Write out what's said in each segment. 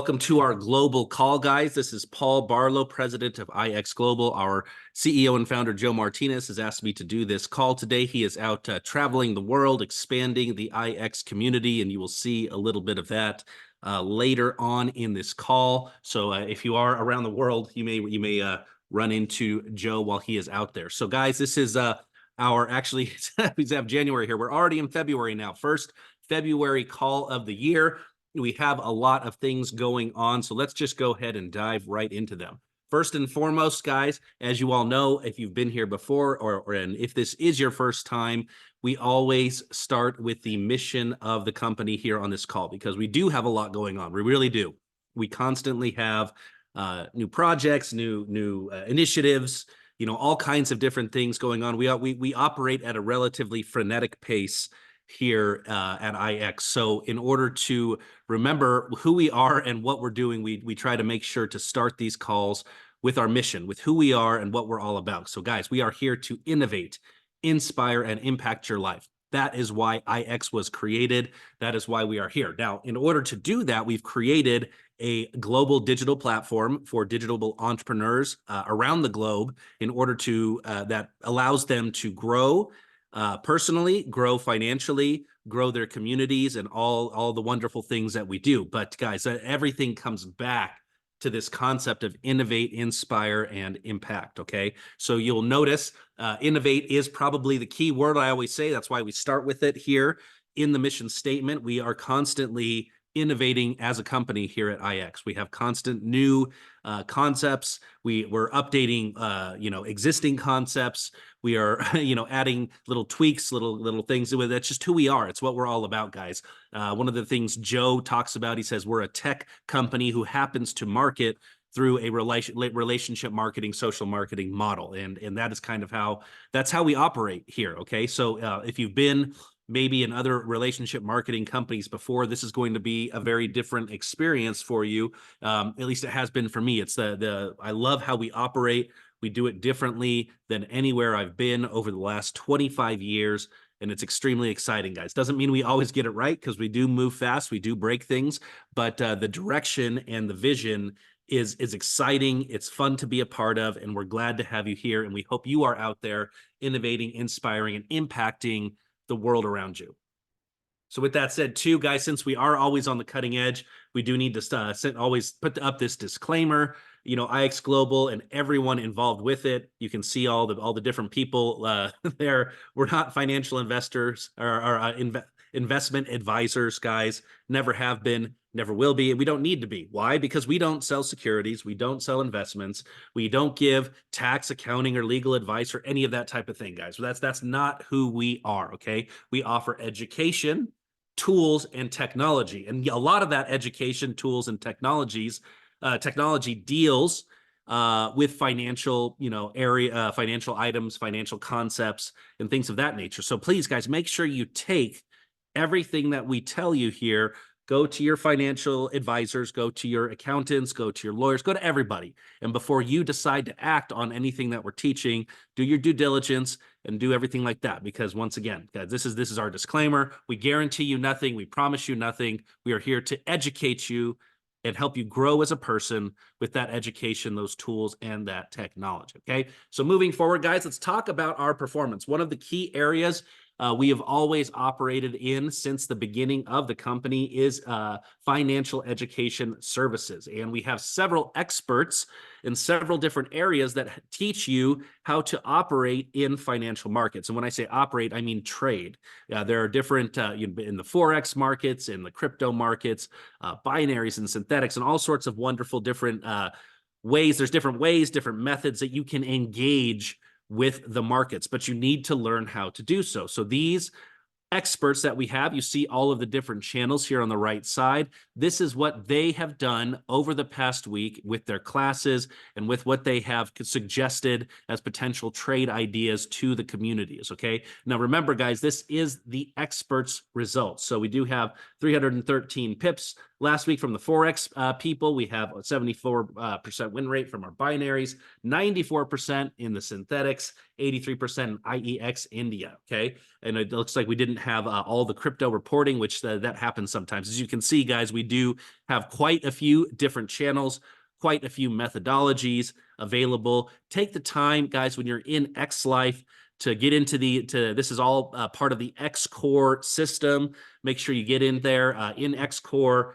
Welcome to our global call, guys. This is Paul Barlow, president of IX Global. Our CEO and founder, Joe Martinez, has asked me to do this call today. He is out traveling the world, expanding the IX community, and you will see a little bit of that later on in this call. So if you are around the world, you may run into Joe while he is out there. So guys, this is actually, we have January here. We're already in February now. First February call of the year. We have a lot of things going on, so let's just go ahead and dive right into them. First and foremost, guys, as you all know, if you've been here before and if this is your first time, we always start with the mission of the company here on this call because we do have a lot going on. We really do. We constantly have new projects, new initiatives, all kinds of different things going on. We operate at a relatively frenetic pace here at IX. So in order to remember who we are and what we're doing, we try to make sure to start these calls with our mission, with who we are and what we're all about. So guys, we are here to innovate, inspire, and impact your life. That is why IX was created. That is why we are here. Now, in order to do that, we've created a global digital platform for digital entrepreneurs around the globe in order to that allows them to grow personally, grow financially, grow their communities, and all the wonderful things that we do. But guys, everything comes back to this concept of innovate, inspire, and impact, okay? So you'll notice innovate is probably the key word I always say. That's why we start with it here in the mission statement. We are constantly innovating as a company here at IX. We have constant new concepts. We're updating, existing concepts. We are, adding little tweaks, little things. That's just who we are. It's what we're all about, guys. One of the things Joe talks about, he says we're a tech company who happens to market through a relationship marketing, social marketing model. And that is kind of that's how we operate here, okay? So if you've been maybe in other relationship marketing companies before, this is going to be a very different experience for you. At least it has been for me. It's I love how we operate. We do it differently than anywhere I've been over the last 25 years. And it's extremely exciting, guys. Doesn't mean we always get it right because we do move fast. We do break things, but the direction and the vision is exciting. It's fun to be a part of, and we're glad to have you here. And we hope you are out there innovating, inspiring, and impacting the world around you. So with that said, too, guys, since we are always on the cutting edge, we do need to always put up this disclaimer. IX Global and everyone involved with it. You can see all the different people there. We're not financial investors or investment advisors, guys. Never have been, never will be. And we don't need to be. Why? Because we don't sell securities. We don't sell investments. We don't give tax, accounting, or legal advice or any of that type of thing, guys. That's not who we are, okay? We offer education, tools, and technology. And a lot of that education, tools, and technology deals with financial, financial items, financial concepts, and things of that nature. So please, guys, make sure you take everything that we tell you here. Go to your financial advisors, go to your accountants, go to your lawyers, go to everybody. And before you decide to act on anything that we're teaching, do your due diligence and do everything like that. Because once again, guys, this is our disclaimer. We guarantee you nothing. We promise you nothing. We are here to educate you and help you grow as a person with that education, those tools, and that technology, okay? So moving forward, guys, let's talk about our performance. One of the key areas we have always operated in since the beginning of the company is financial education services. And we have several experts in several different areas that teach you how to operate in financial markets. And when I say operate, I mean trade. There are different, in the Forex markets, in the crypto markets, binaries and synthetics, and all sorts of wonderful different ways. There's different ways, different methods that you can engage with the markets, but you need to learn how to do so. So these experts that we have, you see all of the different channels here on the right side. This is what they have done over the past week with their classes and with what they have suggested as potential trade ideas to the communities, okay? Now remember, guys, this is the experts' results. So we do have 313 pips Last week from the Forex people, we have a 74% win rate from our binaries, 94% in the synthetics, 83% in IEX India, okay? And it looks like we didn't have all the crypto reporting, which that happens sometimes. As you can see, guys, we do have quite a few different channels, quite a few methodologies available. Take the time, guys, when you're in X Life to get into this is all part of the XCORE system. Make sure you get in there in XCORE.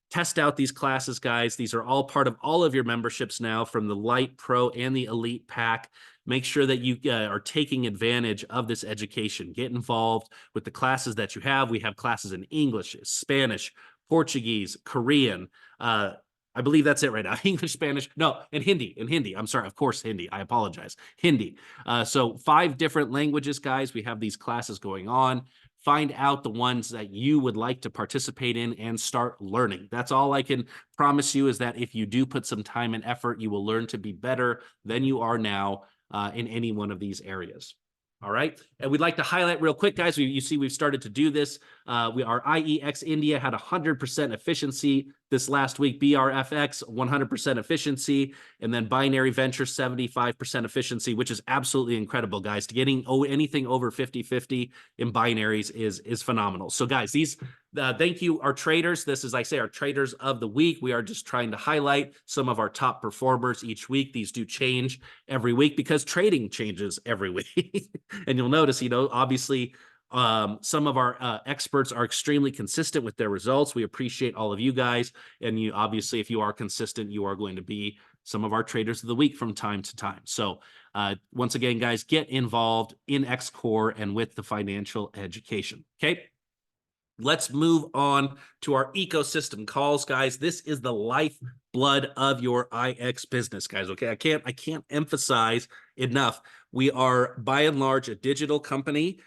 Test out these classes, guys. These are all part of all of your memberships now, from the Light, Pro, and the Elite pack. Make sure that you are taking advantage of this education. Get involved with the classes that you have. We have classes in English, Spanish, Portuguese, Korean. I believe that's it right now. English, Spanish, no, and Hindi. I'm sorry, of course, Hindi. I apologize. Hindi. So 5 different languages, guys. We have these classes going on. Find out the ones that you would like to participate in and start learning. That's all I can promise you, is that if you do put some time and effort, you will learn to be better than you are now in any one of these areas. All right. And we'd like to highlight real quick, guys. You see, we've started to do this. Our IEX India had 100% efficiency this last week. BRFX, 100% efficiency. And then Binary Venture, 75% efficiency, which is absolutely incredible, guys. Getting anything over 50-50 in binaries is phenomenal. So, guys, these thank you, our traders. This is, I say, our traders of the week. We are just trying to highlight some of our top performers each week. These do change every week because trading changes every week. And you'll notice, obviously, some of our experts are extremely consistent with their results. We appreciate all of you guys. And you, obviously, if you are consistent, you are going to be some of our traders of the week from time to time. So once again, guys, get involved in XCORE and with the financial education. Okay. Let's move on to our ecosystem calls, guys. This is the lifeblood of your IX business, guys. Okay, I can't emphasize enough. We are by and large a digital company.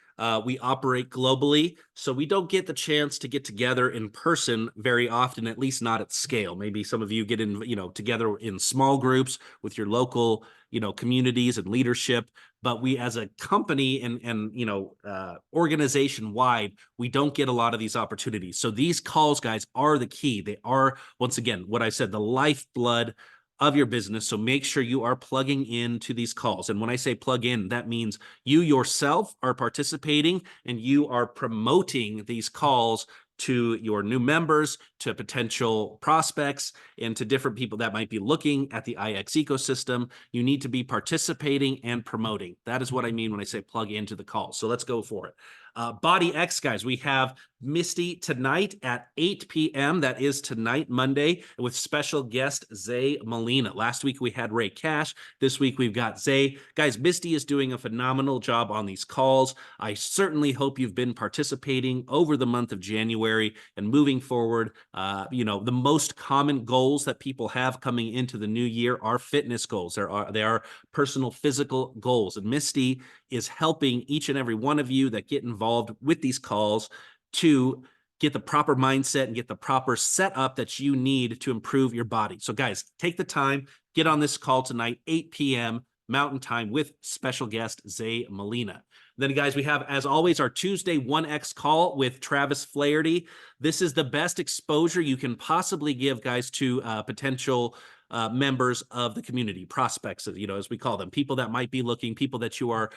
We operate globally, so we don't get the chance to get together in person very often, at least not at scale. Maybe some of you get in, together in small groups with your local, communities and leadership. But we, as a company and organization wide, we don't get a lot of these opportunities. So these calls, guys, are the key. They are, once again, what I said, the lifeblood of your business. So make sure you are plugging into these calls. And when I say plug in, that means you yourself are participating and you are promoting these calls to your new members, to potential prospects, and to different people that might be looking at the IX ecosystem. You need to be participating and promoting. That is what I mean when I say plug into the call. So let's go for it. Body X, guys, we have Misty tonight at 8 p.m. That is tonight, Monday, with special guest Zay Molina. Last week we had Ray Cash. This week we've got Zay. Guys, Misty is doing a phenomenal job on these calls. I certainly hope you've been participating over the month of January and moving forward. The most common goals that people have coming into the new year are fitness goals. They are personal physical goals. And Misty is helping each and every one of you that get involved with these calls to get the proper mindset and get the proper setup that you need to improve your body. So guys, take the time, get on this call tonight, 8 p.m. Mountain Time with special guest Zay Molina. Then guys, we have, as always, our Tuesday 1X call with Travis Flaherty. This is the best exposure you can possibly give, guys, to potential members of the community, prospects, as we call them, people that might be looking, people that you are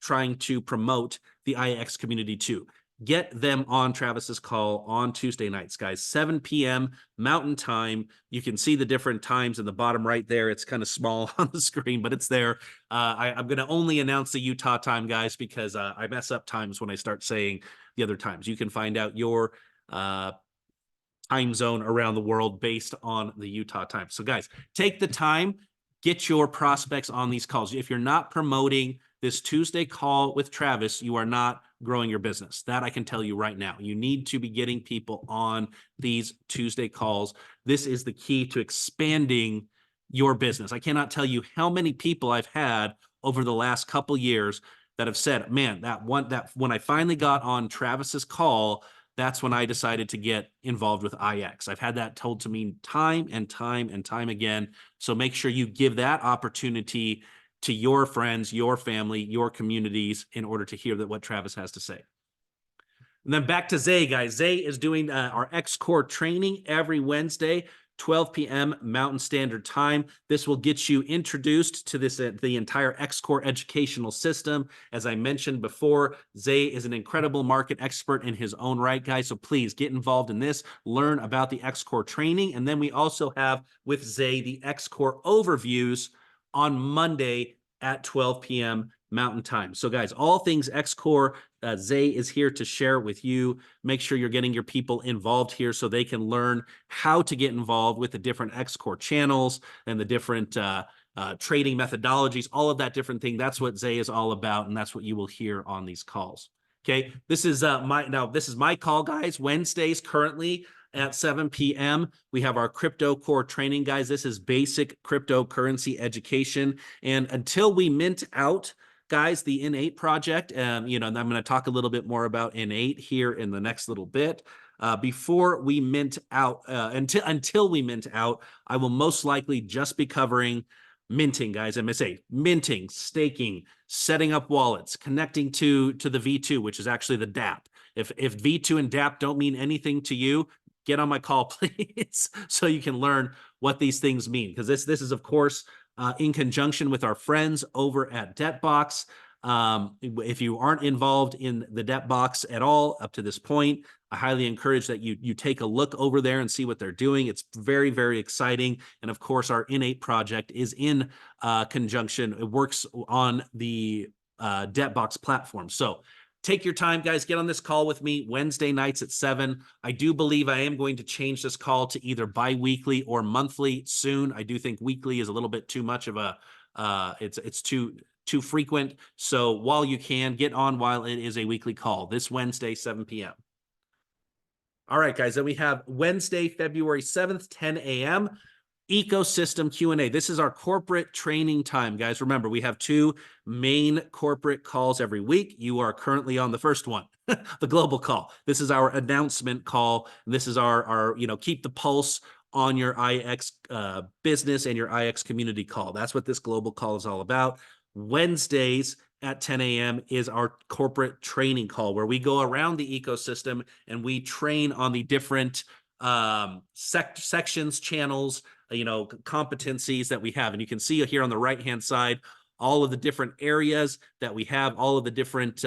trying to promote the IX community to. Get them on Travis's call on Tuesday nights, guys, 7 p.m. Mountain Time. You can see the different times in the bottom right there. It's kind of small on the screen, but it's there. I'm going to only announce the Utah time, guys, because I mess up times when I start saying the other times. You can find out your time zone around the world based on the Utah time. So, guys, take the time, get your prospects on these calls. If you're not promoting this Tuesday call with Travis, you are not growing your business. That I can tell you right now. You need to be getting people on these Tuesday calls. This is the key to expanding your business. I cannot tell you how many people I've had over the last couple years that have said, man, that when I finally got on Travis's call, that's when I decided to get involved with IX. I've had that told to me time and time and time again. So make sure you give that opportunity to your friends, your family, your communities in order to hear what Travis has to say. And then back to Zay, guys. Zay is doing our XCORE training every Wednesday, 12 p.m. Mountain Standard Time. This will get you introduced to this the entire XCORE educational system. As I mentioned before, Zay is an incredible market expert in his own right, guys. So please get involved in this, learn about the XCORE training. And then we also have with Zay the XCORE overviews on Monday at 12 p.m. Mountain Time. So guys, all things XCORE, Zay is here to share with you. Make sure you're getting your people involved here so they can learn how to get involved with the different XCORE channels and the different trading methodologies, all of that different thing. That's what Zay is all about, and that's what you will hear on these calls. Okay, this is my call, guys. Wednesdays currently at 7 p.m. We have our crypto core training, guys. This is basic cryptocurrency education, and until we mint out, guys, the IN8 project, and I'm going to talk a little bit more about IN8 here in the next little bit. Before we mint out, until we mint out, I will most likely just be covering minting, guys. I'm going to say minting, staking, setting up wallets, connecting to the V2, which is actually the DApp. If V2 and DApp don't mean anything to you, get on my call, please, so you can learn what these things mean. Because this is, of course, in conjunction with our friends over at Debtbox. If you aren't involved in the Debtbox at all up to this point, I highly encourage that you take a look over there and see what they're doing. It's very, very exciting. And of course, our IN8 project is in conjunction. It works on the Debtbox platform. So take your time, guys. Get on this call with me Wednesday nights at 7. I do believe I am going to change this call to either bi-weekly or monthly soon. I do think weekly is a little bit too much of a, it's too frequent. So while you can, get on while it is a weekly call. This Wednesday, 7 p.m. All right, guys. Then we have Wednesday, February 7th, 10 a.m. Ecosystem Q&A. This is our corporate training time, guys. Remember, we have 2 main corporate calls every week. You are currently on the first one, the global call. This is our announcement call. This is our keep the pulse on your IX business and your IX community call. That's what this global call is all about. Wednesdays at 10 a.m. is our corporate training call, where we go around the ecosystem and we train on the different sections, channels, competencies that we have. And you can see here on the right-hand side, all of the different areas that we have, all of the different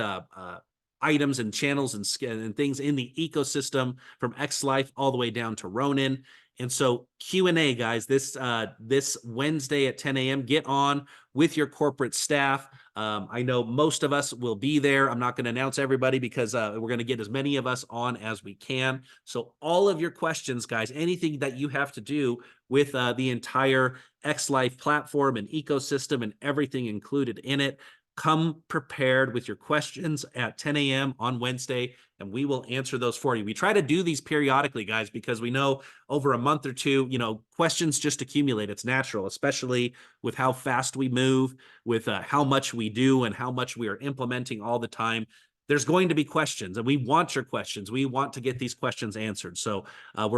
items and channels and things in the ecosystem, from X Life all the way down to Ronin. And so Q&A, guys, this Wednesday at 10 a.m., get on with your corporate staff. I know most of us will be there. I'm not going to announce everybody because we're going to get as many of us on as we can. So all of your questions, guys, anything that you have to do with the entire X Life platform and ecosystem and everything included in it, come prepared with your questions at 10 a.m. on Wednesday, and we will answer those for you. We try to do these periodically, guys, because we know over a month or two, questions just accumulate. It's natural, especially with how fast we move, with how much we do and how much we are implementing all the time. There's going to be questions, and we want your questions. We want to get these questions answered. So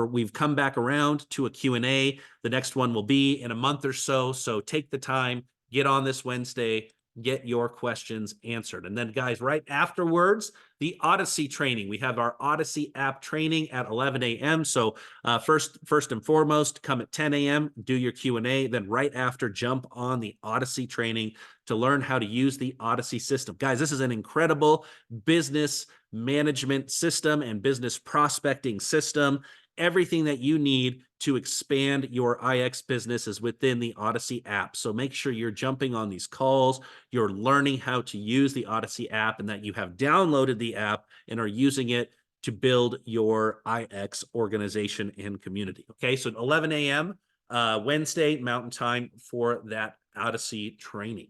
we've come back around to a Q&A. The next one will be in a month or so. So take the time, get on this Wednesday, get your questions answered. And then, guys, right afterwards, the Odyssey training. We have our Odyssey app training at 11 a.m. So first and foremost, come at 10 a.m., do your Q&A. Then right after, jump on the Odyssey training to learn how to use the Odyssey system. Guys, this is an incredible business management system and business prospecting system. Everything that you need to expand your IX business is within the Odyssey app. So make sure you're jumping on these calls, you're learning how to use the Odyssey app, and that you have downloaded the app and are using it to build your IX organization and community. Okay, so 11 a.m. Wednesday Mountain Time for that Odyssey training.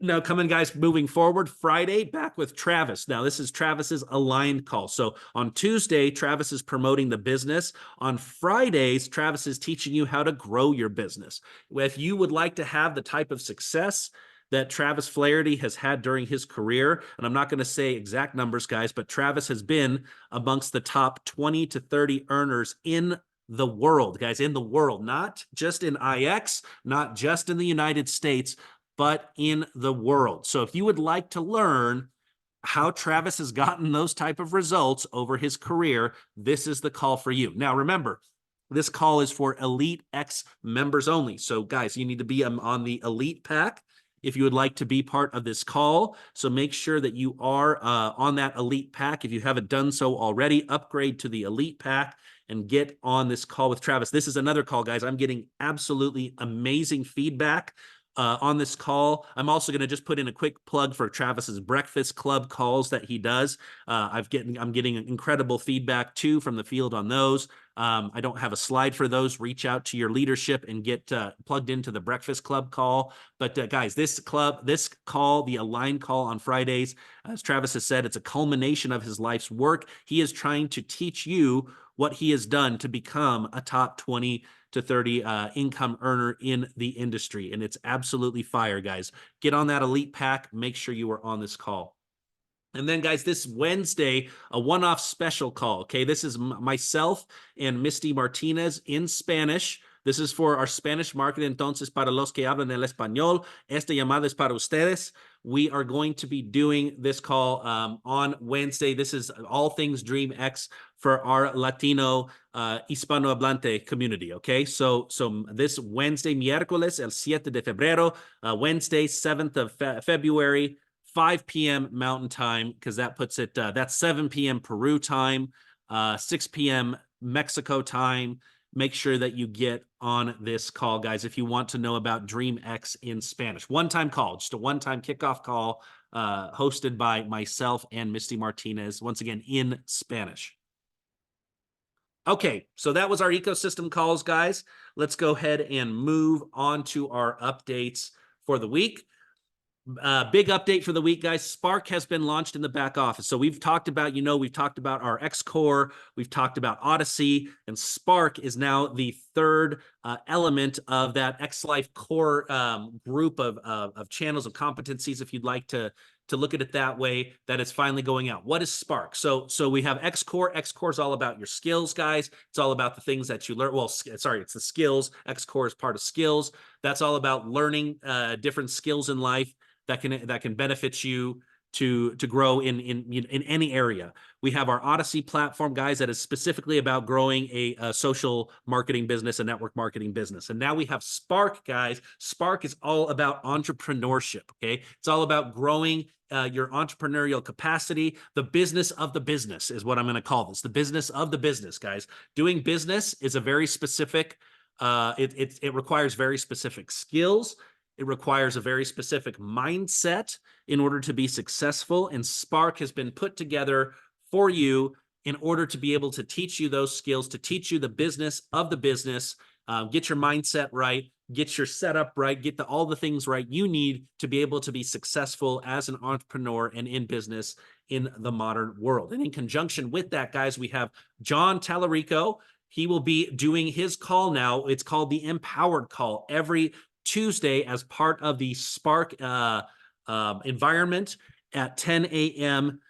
Now, coming, guys, moving forward, Friday, back with Travis. Now, this is Travis's aligned call. So on Tuesday, Travis is promoting the business. On Fridays, Travis is teaching you how to grow your business. If you would like to have the type of success that Travis Flaherty has had during his career, and I'm not going to say exact numbers, guys, but Travis has been amongst the top 20 to 30 earners in the world, guys, in the world, not just in IX, not just in the United States, but in the world. So if you would like to learn how Travis has gotten those type of results over his career, this is the call for you. Now, remember, this call is for Elite X members only. So guys, you need to be on the Elite pack if you would like to be part of this call. So make sure that you are on that Elite pack. If you haven't done so already, upgrade to the Elite pack and get on this call with Travis. This is another call, guys. I'm getting absolutely amazing feedback on this call. I'm also going to just put in a quick plug for Travis's Breakfast Club calls that he does. I'm getting incredible feedback too from the field on those. I don't have a slide for those. Reach out to your leadership and get plugged into the Breakfast Club call. But guys, this call, the Align call on Fridays, as Travis has said, it's a culmination of his life's work. He is trying to teach you what he has done to become a top 20 to 30 income earner in the industry. And it's absolutely fire, guys. Get on that Elite pack. Make sure you are on this call. And then, guys, this Wednesday, a one-off special call, okay? This is myself and Misty Martinez in Spanish. This is for our Spanish market. Entonces, para los que hablan el español, esta llamada es para ustedes. We are going to be doing this call on Wednesday. This is all things DreamX for our Latino Hispanohablante community, okay? So this Wednesday, miércoles, el 7 de febrero, Wednesday, 7th of February, 5 p.m. Mountain Time, because that puts it, that's 7 p.m. Peru time, 6 p.m. Mexico time. Make sure that you get on this call, guys, if you want to know about DreamX in Spanish. One-time call, just a one-time kickoff call hosted by myself and Misty Martinez, once again, in Spanish. Okay, so that was our ecosystem calls, guys. Let's go ahead and move on to our updates for the week. Big update for the week, guys. Spark has been launched in the back office. So we've talked about, we've talked about our XCORE, we've talked about Odyssey, and Spark is now the third element of that XLife core group of channels of competencies, if you'd like to look at it that way, that is finally going out. What is Spark? So we have XCORE. XCORE is all about your skills, guys. It's all about the things that you learn. Well, sorry, it's the skills. XCORE is part of skills. That's all about learning different skills in life that can benefit you to grow in any area. We have our Odyssey platform, guys, that is specifically about growing a social marketing business, a network marketing business. And now we have Spark, guys. Spark is all about entrepreneurship, okay? It's all about growing your entrepreneurial capacity. The business of the business is what I'm going to call this. The business of the business, guys. Doing business is a very specific, it requires very specific skills. It requires a very specific mindset in order to be successful, and Spark has been put together for you in order to be able to teach you those skills, to teach you the business of the business, get your mindset right, get your setup right, get all the things right you need to be able to be successful as an entrepreneur and in business in the modern world. And in conjunction with that, guys, we have John Tallarico. He will be doing his call now. It's called the Empowered Call every Tuesday as part of the Spark environment at 10 a.m.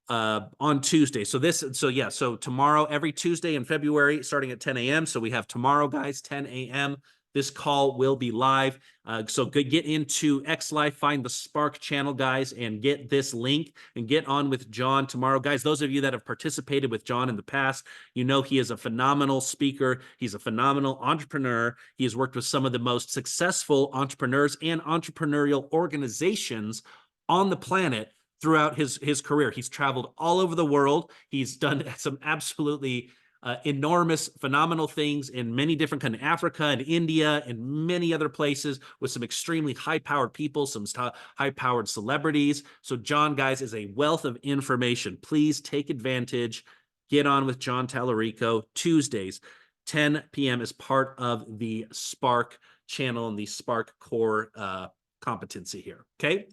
On Tuesday. So tomorrow, every Tuesday in February, starting at 10 a.m. So we have tomorrow, guys, 10 a.m. This call will be live. So get into XLife, find the Spark channel, guys, and get this link and get on with John tomorrow. Guys, those of you that have participated with John in the past, he is a phenomenal speaker. He's a phenomenal entrepreneur. He has worked with some of the most successful entrepreneurs and entrepreneurial organizations on the planet throughout his career. He's traveled all over the world. He's done some absolutely enormous, phenomenal things in many different countries, Africa and India and many other places with some extremely high-powered people, some high-powered celebrities. So John, guys, is a wealth of information. Please take advantage. Get on with John Tallarico Tuesdays, 10 p.m. as part of the Spark channel and the Spark core competency here, okay?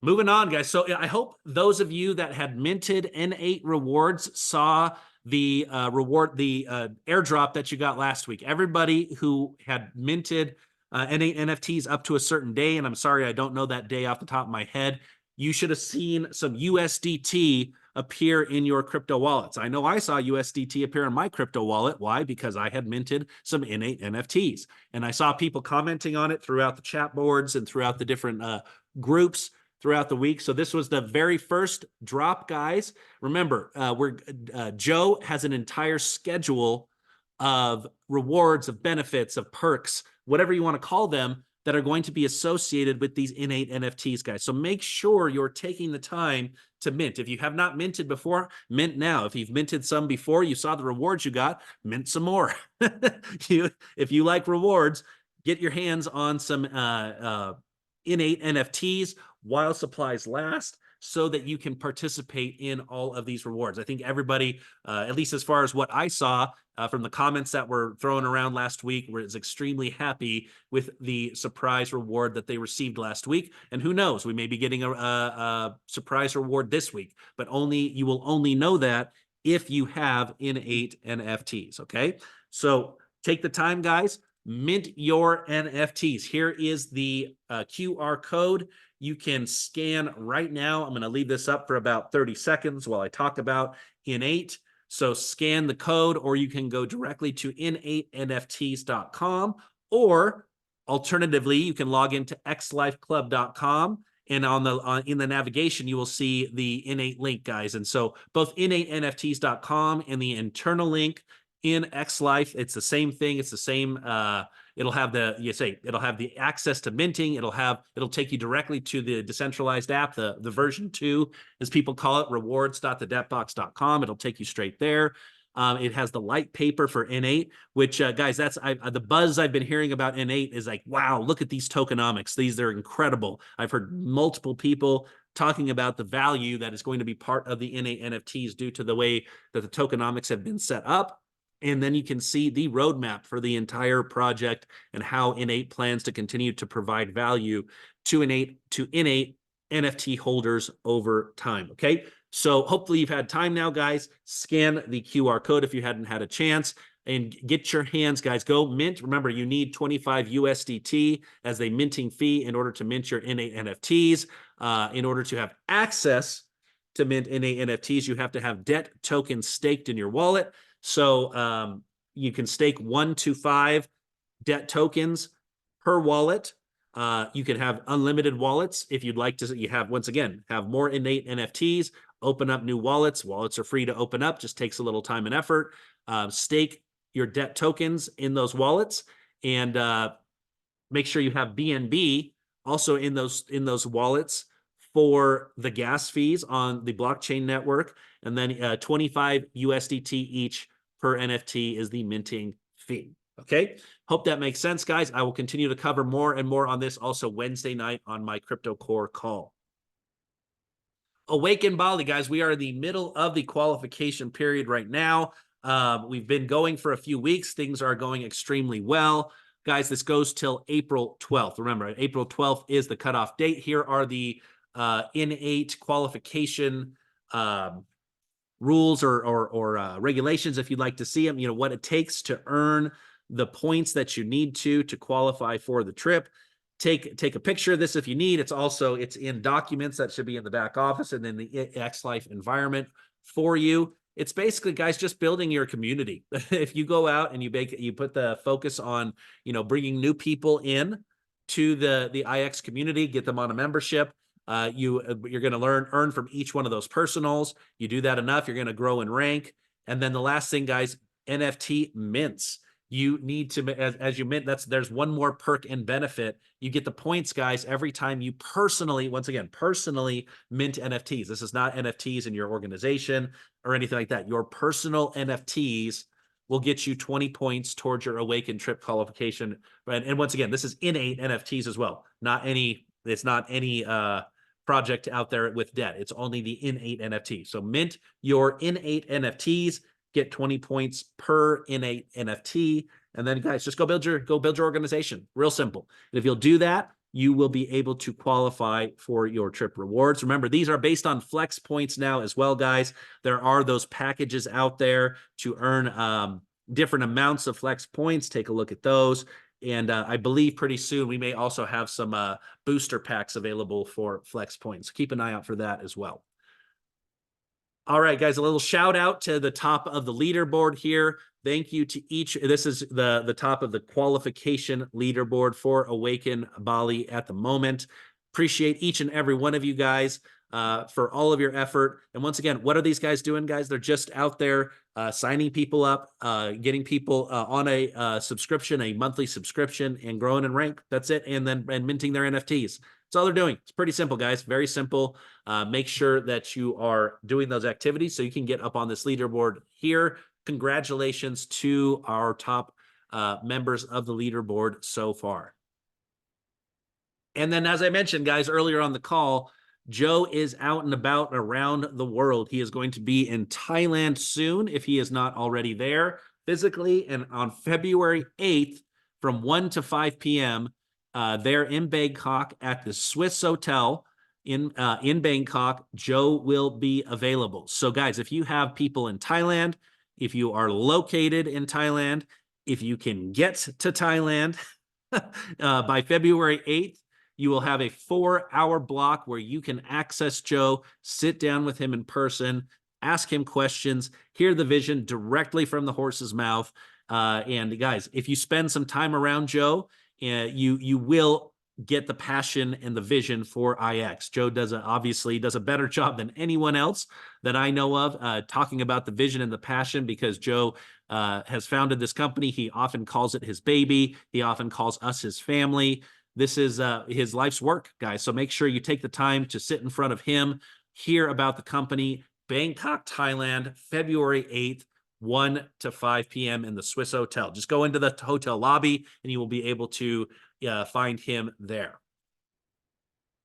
Moving on, guys. So I hope those of you that had minted N8 rewards saw the airdrop that you got last week. Everybody who had minted N8 NFTs up to a certain day, and I'm sorry, I don't know that day off the top of my head, you should have seen some USDT appear in your crypto wallets. I know I saw USDT appear in my crypto wallet. Why? Because I had minted some N8 NFTs. And I saw people commenting on it throughout the chat boards and throughout the different groups. throughout the week. So this was the very first drop, guys. Remember, Joe has an entire schedule of rewards, of benefits, of perks, whatever you want to call them, that are going to be associated with these innate NFTs, guys. So make sure you're taking the time to mint. If you have not minted before, mint now. If you've minted some before, you saw the rewards you got, mint some more. If you like rewards, get your hands on some innate NFTs while supplies last, so that you can participate in all of these rewards. I think everybody, at least as far as what I saw from the comments that were thrown around last week, was extremely happy with the surprise reward that they received last week. And who knows, we may be getting a surprise reward this week, but you will only know that if you have innate NFTs, okay? So take the time, guys, mint your NFTs. Here is the QR code. You can scan right now. I'm going to leave this up for about 30 seconds while I talk about Innate. So scan the code, or you can go directly to in8nfts.com, or alternatively, you can log into xlifeclub.com, and in the navigation, you will see the Innate link, guys. And so both in8nfts.com and the internal link in XLife, it's the same thing. It's the same. It'll have the access to minting. It'll take you directly to the decentralized app, the version 2, as people call it, rewards.thedebtbox.com. It'll take you straight there. It has the light paper for Innate, which, guys, that's the buzz I've been hearing about Innate is like, wow, look at these tokenomics. They're incredible. I've heard multiple people talking about the value that is going to be part of the Innate NFTs due to the way that the tokenomics have been set up. And then you can see the roadmap for the entire project and how Innate plans to continue to provide value to innate NFT holders over time. Okay, so hopefully you've had time now, guys. Scan the QR code if you hadn't had a chance, and get your hands, guys. Go mint. Remember, you need 25 USDT as a minting fee in order to mint your innate NFTs. In order to have access to mint innate NFTs, you have to have DET tokens staked in your wallet. So you can stake 1 to 5 DET tokens per wallet. You can have unlimited wallets if you'd like to. You have, once again, have more innate NFTs, open up new wallets. Wallets are free to open up, just takes a little time and effort. Stake your DET tokens in those wallets, and make sure you have BNB also in those wallets for the gas fees on the blockchain network. And then 25 USDT each per NFT is the minting fee. Okay, hope that makes sense, guys. I will continue to cover more and more on this also Wednesday night on my Crypto Core call. AWAKEN Bali, guys, we are in the middle of the qualification period right now. We've been going for a few weeks. Things are going extremely well. Guys, this goes till April 12th. Remember, April 12th is the cutoff date. Here are the IN8 qualification rules or regulations, if you'd like to see them. You know what it takes to earn the points that you need to qualify for the trip. Take a picture of this if you need. It's in documents that should be in the back office and in the XLife environment for you. It's basically, guys, just building your community. If you go out and you put the focus on, bringing new people in to the IX community, get them on a membership. You're going to earn from each one of those personals. You do that enough, you're going to grow in rank. And then the last thing, guys, NFT mints. You need to, as you mint, there's one more perk and benefit. You get the points, guys, every time you personally mint NFTs. This is not NFTs in your organization or anything like that. Your personal NFTs will get you 20 points towards your AWAKEN trip qualification. And once again, this is innate NFTs as well. It's not any project out there with debt. It's only the innate NFT. So mint your innate NFTs, get 20 points per innate NFT, and then, guys, just go build your organization. Real simple. And if you'll do that, you will be able to qualify for your trip rewards. Remember, these are based on flex points now as well, guys. There are those packages out there to earn different amounts of flex points. Take a look at those. And I believe pretty soon we may also have some booster packs available for flex points. Keep an eye out for that as well. All right, guys, a little shout out to the top of the leaderboard here. Thank you to each. This is the top of the qualification leaderboard for AWAKEN Bali at the moment. Appreciate each and every one of you guys for all of your effort. And once again, what are these guys doing, guys? They're just out there signing people up, getting people on a subscription, a monthly subscription, and growing in rank. That's it. And minting their NFTs. That's all they're doing. It's pretty simple, guys. Very simple. Make sure that you are doing those activities so you can get up on this leaderboard here. Congratulations to our top members of the leaderboard so far. And then, as I mentioned, guys, earlier on the call, Joe is out and about around the world. He is going to be in Thailand soon, if he is not already there physically. And on February 8th, from 1 to 5 p.m., there in Bangkok at the Swiss Hotel in Bangkok, Joe will be available. So, guys, if you have people in Thailand, if you are located in Thailand, if you can get to Thailand by February 8th, you will have a 4-hour block where you can access Joe, sit down with him in person, ask him questions, hear the vision directly from the horse's mouth. And guys, if you spend some time around Joe, you will get the passion and the vision for IX. Joe obviously does a better job than anyone else that I know of talking about the vision and the passion, because Joe has founded this company. He often calls it his baby. He often calls us his family. This is his life's work, guys. So make sure you take the time to sit in front of him, hear about the company. Bangkok, Thailand, February 8th, 1 to 5 p.m. in the Swiss Hotel. Just go into the hotel lobby and you will be able to find him there.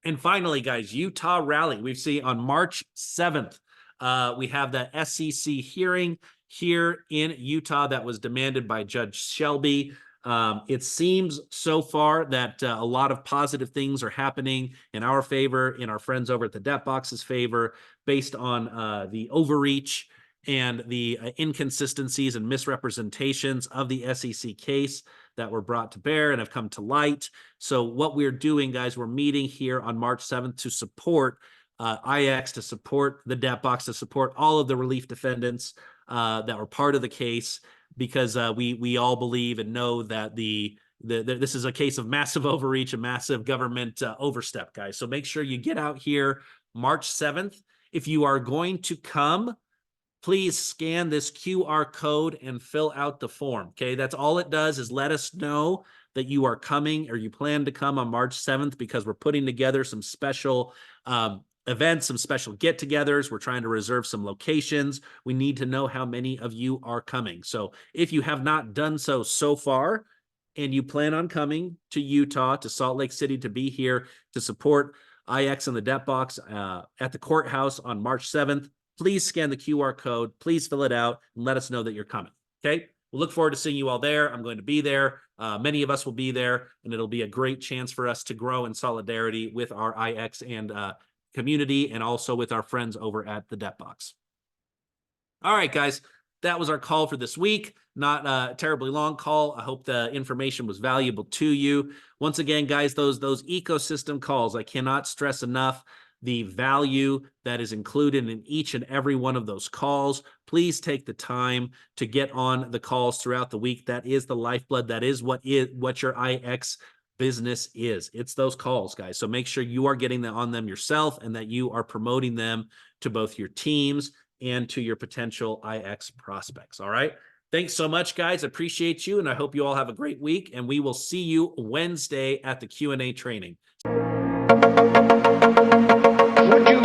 And finally, guys, Utah rally. We see on March 7th, we have the SEC hearing here in Utah that was demanded by Judge Shelby. It seems so far that a lot of positive things are happening in our favor, in our friends over at the Debt Box's favor, based on the overreach and the inconsistencies and misrepresentations of the SEC case that were brought to bear and have come to light. So what we're doing, guys, we're meeting here on March 7th to support IX, to support the Debt Box, to support all of the relief defendants that were part of the case, because we all believe and know that this is a case of massive overreach and massive government overstep, guys. So make sure you get out here March 7th. If you are going to come, please scan this QR code and fill out the form, okay? That's all it does, is let us know that you are coming or you plan to come on March 7th, because we're putting together some special events, some special get-togethers. We're trying to reserve some locations. We need to know how many of you are coming. So if you have not done so far, and you plan on coming to Utah, to Salt Lake City, to be here to support IX and the Debt Box at the courthouse on March 7th, please scan the QR code, please fill it out, and let us know that you're coming, okay? We'll look forward to seeing you all there. I'm going to be there. Many of us will be there, and it'll be a great chance for us to grow in solidarity with our IX and community, and also with our friends over at the Debt Box. All right, guys, that was our call for this week. Not a terribly long call. I hope the information was valuable to you. Once again, guys, those ecosystem calls, I cannot stress enough the value that is included in each and every one of those calls. Please take the time to get on the calls throughout the week. That is the lifeblood. That is what your IX business is. It's those calls, guys. So make sure you are getting on them yourself, and that you are promoting them to both your teams and to your potential IX prospects. All right. Thanks so much, guys. Appreciate you. And I hope you all have a great week, and we will see you Wednesday at the Q&A training. Would you